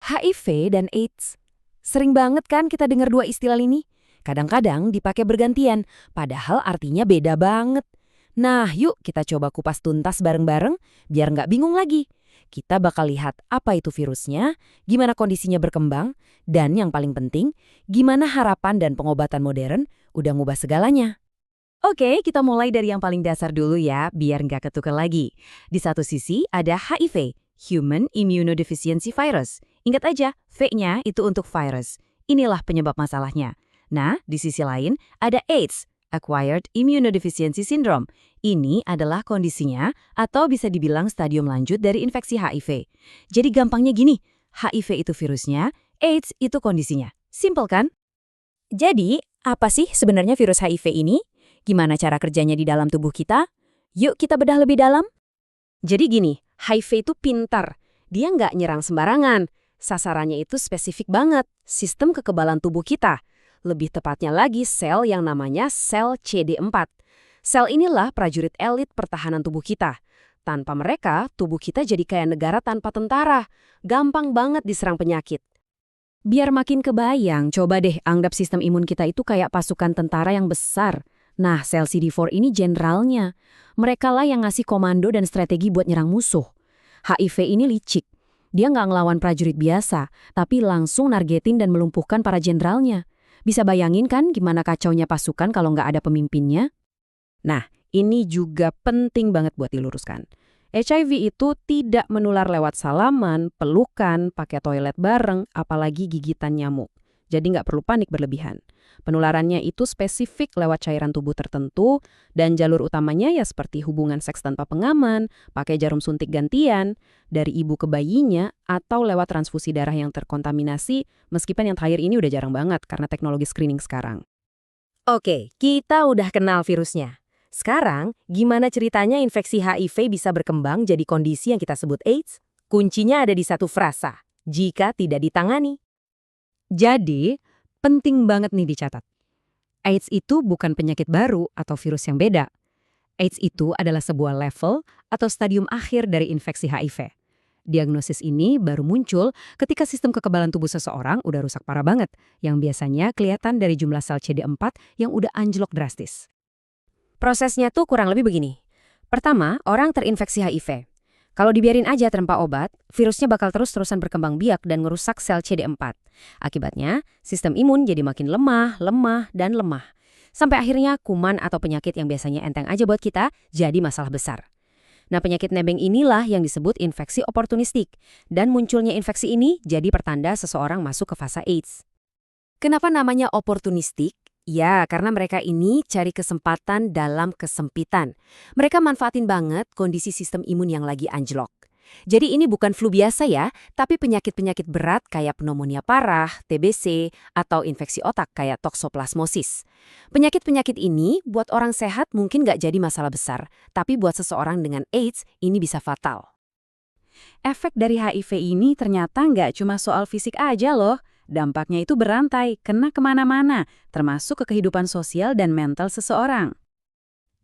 HIV dan AIDS. Sering banget kan kita dengar dua istilah ini? Kadang-kadang dipakai bergantian, padahal artinya beda banget. Nah, yuk kita coba kupas tuntas bareng-bareng biar nggak bingung lagi. Kita bakal lihat apa itu virusnya, gimana kondisinya berkembang, dan yang paling penting, gimana harapan dan pengobatan modern udah ngubah segalanya. Oke, kita mulai dari yang paling dasar dulu ya, biar nggak ketukar lagi. Di satu sisi ada HIV, Human Immunodeficiency Virus. Ingat aja, V-nya itu untuk virus. Inilah penyebab masalahnya. Nah, di sisi lain ada AIDS, Acquired Immunodeficiency Syndrome. Ini adalah kondisinya atau bisa dibilang stadium lanjut dari infeksi HIV. Jadi gampangnya gini, HIV itu virusnya, AIDS itu kondisinya. Simpel kan? Jadi, apa sih sebenarnya virus HIV ini? Gimana cara kerjanya di dalam tubuh kita? Yuk kita bedah lebih dalam. Jadi gini, HIV itu pintar. Dia nggak nyerang sembarangan. Sasarannya itu spesifik banget, sistem kekebalan tubuh kita. Lebih tepatnya lagi sel yang namanya sel CD4. Sel inilah prajurit elit pertahanan tubuh kita. Tanpa mereka, tubuh kita jadi kayak negara tanpa tentara. Gampang banget diserang penyakit. Biar makin kebayang, coba deh anggap sistem imun kita itu kayak pasukan tentara yang besar. Nah, sel CD4 ini jenderalnya. Mereka lah yang ngasih komando dan strategi buat nyerang musuh. HIV ini licik. Dia nggak ngelawan prajurit biasa, tapi langsung nargetin dan melumpuhkan para jenderalnya. Bisa bayangin kan gimana kacaunya pasukan kalau nggak ada pemimpinnya? Nah, ini juga penting banget buat diluruskan. HIV itu tidak menular lewat salaman, pelukan, pakai toilet bareng, apalagi gigitan nyamuk. Jadi nggak perlu panik berlebihan. Penularannya itu spesifik lewat cairan tubuh tertentu, dan jalur utamanya ya seperti hubungan seks tanpa pengaman, pakai jarum suntik gantian, dari ibu ke bayinya, atau lewat transfusi darah yang terkontaminasi, meskipun yang terakhir ini udah jarang banget karena teknologi screening sekarang. Oke, kita udah kenal virusnya. Sekarang, gimana ceritanya infeksi HIV bisa berkembang jadi kondisi yang kita sebut AIDS? Kuncinya ada di satu frasa, jika tidak ditangani. Jadi, penting banget nih dicatat. AIDS itu bukan penyakit baru atau virus yang beda. AIDS itu adalah sebuah level atau stadium akhir dari infeksi HIV. Diagnosis ini baru muncul ketika sistem kekebalan tubuh seseorang udah rusak parah banget, yang biasanya kelihatan dari jumlah sel CD4 yang udah anjlok drastis. Prosesnya tuh kurang lebih begini. Pertama, orang terinfeksi HIV. Kalau dibiarin aja tanpa obat, virusnya bakal terus-terusan berkembang biak dan ngerusak sel CD4. Akibatnya, sistem imun jadi makin lemah, dan lemah. Sampai akhirnya kuman atau penyakit yang biasanya enteng aja buat kita jadi masalah besar. Nah, penyakit nebeng inilah yang disebut infeksi oportunistik. Dan munculnya infeksi ini jadi pertanda seseorang masuk ke fase AIDS. Kenapa namanya oportunistik? Ya, karena mereka ini cari kesempatan dalam kesempitan. Mereka manfaatin banget kondisi sistem imun yang lagi anjlok. Jadi ini bukan flu biasa ya, tapi penyakit-penyakit berat kayak pneumonia parah, TBC, atau infeksi otak kayak toksoplasmosis. Penyakit-penyakit ini buat orang sehat mungkin nggak jadi masalah besar, tapi buat seseorang dengan AIDS ini bisa fatal. Efek dari HIV ini ternyata nggak cuma soal fisik aja loh. Dampaknya itu berantai, kena kemana-mana, termasuk ke kehidupan sosial dan mental seseorang.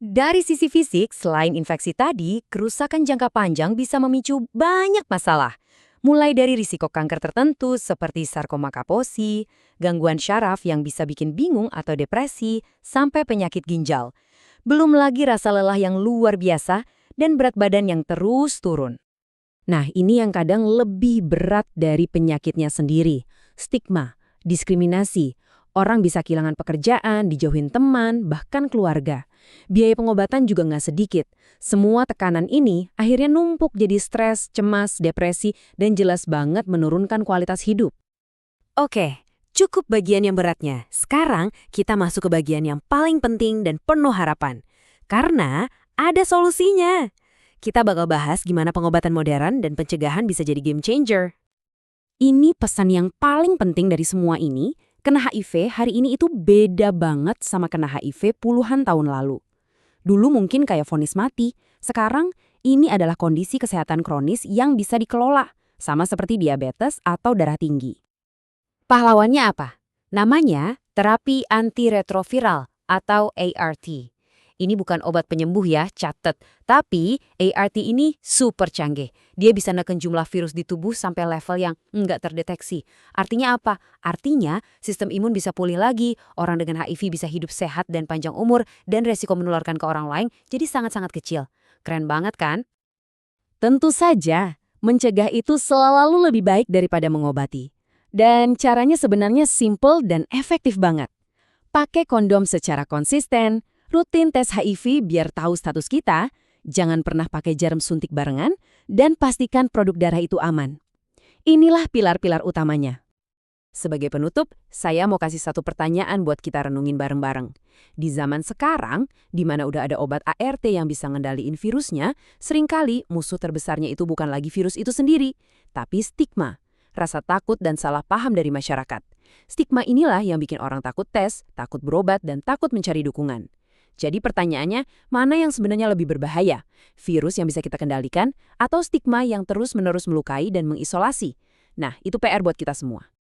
Dari sisi fisik, selain infeksi tadi, kerusakan jangka panjang bisa memicu banyak masalah. Mulai dari risiko kanker tertentu seperti sarkoma Kaposi, gangguan syaraf yang bisa bikin bingung atau depresi, sampai penyakit ginjal. Belum lagi rasa lelah yang luar biasa dan berat badan yang terus turun. Nah, ini yang kadang lebih berat dari penyakitnya sendiri. Stigma, diskriminasi, orang bisa kehilangan pekerjaan, dijauhin teman, bahkan keluarga. Biaya pengobatan juga nggak sedikit. Semua tekanan ini akhirnya numpuk jadi stres, cemas, depresi, dan jelas banget menurunkan kualitas hidup. Oke, cukup bagian yang beratnya. Sekarang kita masuk ke bagian yang paling penting dan penuh harapan. Karena ada solusinya. Kita bakal bahas gimana pengobatan modern dan pencegahan bisa jadi game changer. Ini pesan yang paling penting dari semua ini, kena HIV hari ini itu beda banget sama kena HIV puluhan tahun lalu. Dulu mungkin kayak vonis mati, sekarang ini adalah kondisi kesehatan kronis yang bisa dikelola, sama seperti diabetes atau darah tinggi. Pahlawannya apa? Namanya terapi antiretroviral atau ART. Ini bukan obat penyembuh ya, catet. Tapi ART ini super canggih. Dia bisa neken jumlah virus di tubuh sampai level yang nggak terdeteksi. Artinya apa? Artinya sistem imun bisa pulih lagi, orang dengan HIV bisa hidup sehat dan panjang umur, dan resiko menularkan ke orang lain jadi sangat-sangat kecil. Keren banget kan? Tentu saja, mencegah itu selalu lebih baik daripada mengobati. Dan caranya sebenarnya simple dan efektif banget. Pakai kondom secara konsisten, rutin tes HIV biar tahu status kita, jangan pernah pakai jarum suntik barengan, dan pastikan produk darah itu aman. Inilah pilar-pilar utamanya. Sebagai penutup, saya mau kasih satu pertanyaan buat kita renungin bareng-bareng. Di zaman sekarang, di mana udah ada obat ART yang bisa ngendaliin virusnya, seringkali musuh terbesarnya itu bukan lagi virus itu sendiri, tapi stigma, rasa takut dan salah paham dari masyarakat. Stigma inilah yang bikin orang takut tes, takut berobat, dan takut mencari dukungan. Jadi pertanyaannya, mana yang sebenarnya lebih berbahaya? Virus yang bisa kita kendalikan, atau stigma yang terus-menerus melukai dan mengisolasi? Nah, itu PR buat kita semua.